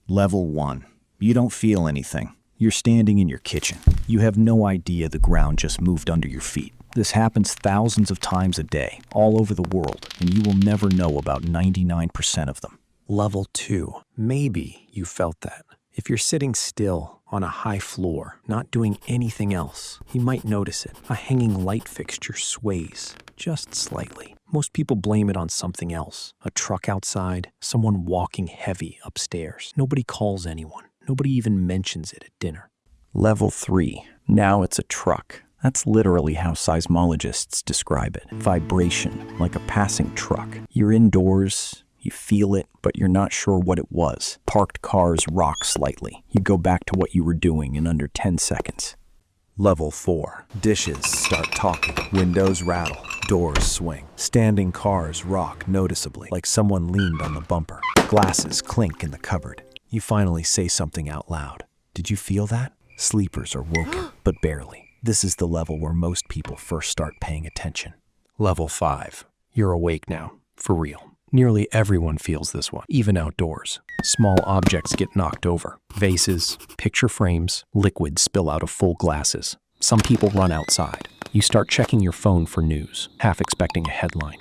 Level 1. You don't feel anything. You're standing in your kitchen. You have no idea the ground just moved under your feet. This happens thousands of times a day, all over the world, and you will never know about 99% of them. Level 2. Maybe you felt that. If you're sitting still on a high floor, not doing anything else, you might notice it. A hanging light fixture sways, just slightly. Most people blame it on something else. A truck outside, someone walking heavy upstairs. Nobody calls anyone. Nobody even mentions it at dinner. Level 3. Now it's a truck. That's literally how seismologists describe it. Vibration, like a passing truck. You're indoors, you feel it, but you're not sure what it was. Parked cars rock slightly. You go back to what you were doing in under 10 seconds. Level 4. Dishes start talking. Windows rattle. Doors swing. Standing cars rock noticeably, like someone leaned on the bumper. Glasses clink in the cupboard. You finally say something out loud. Did you feel that? Sleepers are woken, but barely. This is the level where most people first start paying attention. Level 5. You're awake now, for real. Nearly everyone feels this one, even outdoors. Small objects get knocked over. Vases, picture frames, liquids spill out of full glasses. Some people run outside. You start checking your phone for news, half expecting a headline.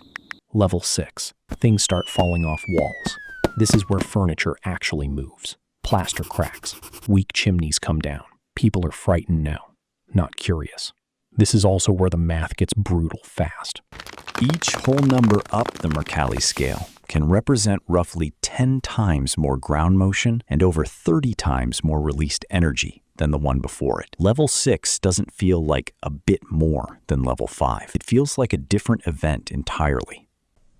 Level 6. Things start falling off walls. This is where furniture actually moves. Plaster cracks. Weak chimneys come down. People are frightened now, not curious. This is also where the math gets brutal fast. Each whole number up the Mercalli scale can represent roughly 10 times more ground motion and over 30 times more released energy than the one before it. Level 6 doesn't feel like a bit more than level 5. It feels like a different event entirely.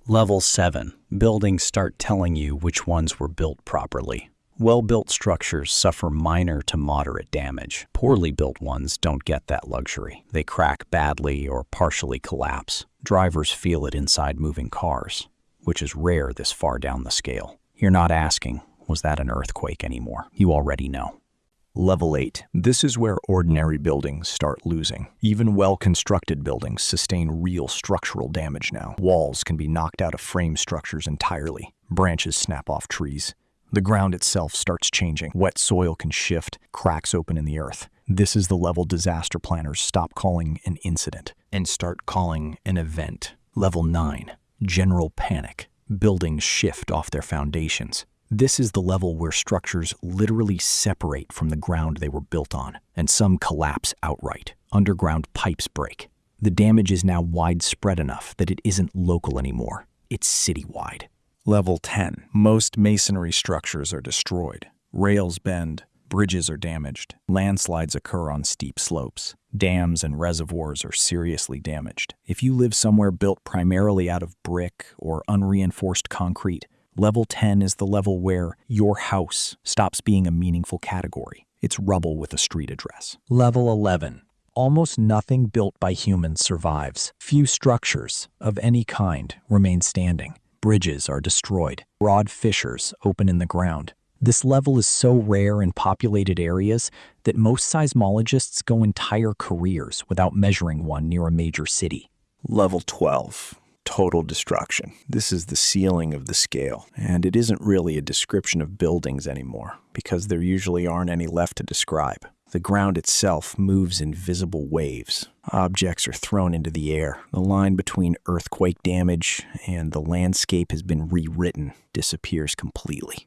Level 7. Buildings start telling you which ones were built properly. Well-built structures suffer minor to moderate damage. Poorly built ones don't get that luxury. They crack badly or partially collapse. Drivers feel it inside moving cars, which is rare this far down the scale. You're not asking, was that an earthquake anymore? You already know. Level 8. This is where ordinary buildings start losing. Even well-constructed buildings sustain real structural damage now. Walls can be knocked out of frame structures entirely. Branches snap off trees. The ground itself starts changing. Wet soil can shift, cracks open in the earth. This is the level disaster planners stop calling an incident and start calling an event. Level 9. General panic. Buildings shift off their foundations. This is the level where structures literally separate from the ground they were built on, and some collapse outright. Underground pipes break. The damage is now widespread enough that it isn't local anymore. It's citywide. Level 10. Most masonry structures are destroyed. Rails bend. Bridges are damaged. Landslides occur on steep slopes. Dams and reservoirs are seriously damaged. If you live somewhere built primarily out of brick or unreinforced concrete, Level 10 is the level where your house stops being a meaningful category. It's rubble with a street address. Level 11. Almost nothing built by humans survives. Few structures of any kind remain standing. Bridges are destroyed. Broad fissures open in the ground. This level is so rare in populated areas that most seismologists go entire careers without measuring one near a major city. Level 12. Total destruction. This is the ceiling of the scale, and it isn't really a description of buildings anymore, because there usually aren't any left to describe. The ground itself moves in visible waves. Objects are thrown into the air. The line between earthquake damage and the landscape has been rewritten, disappears completely.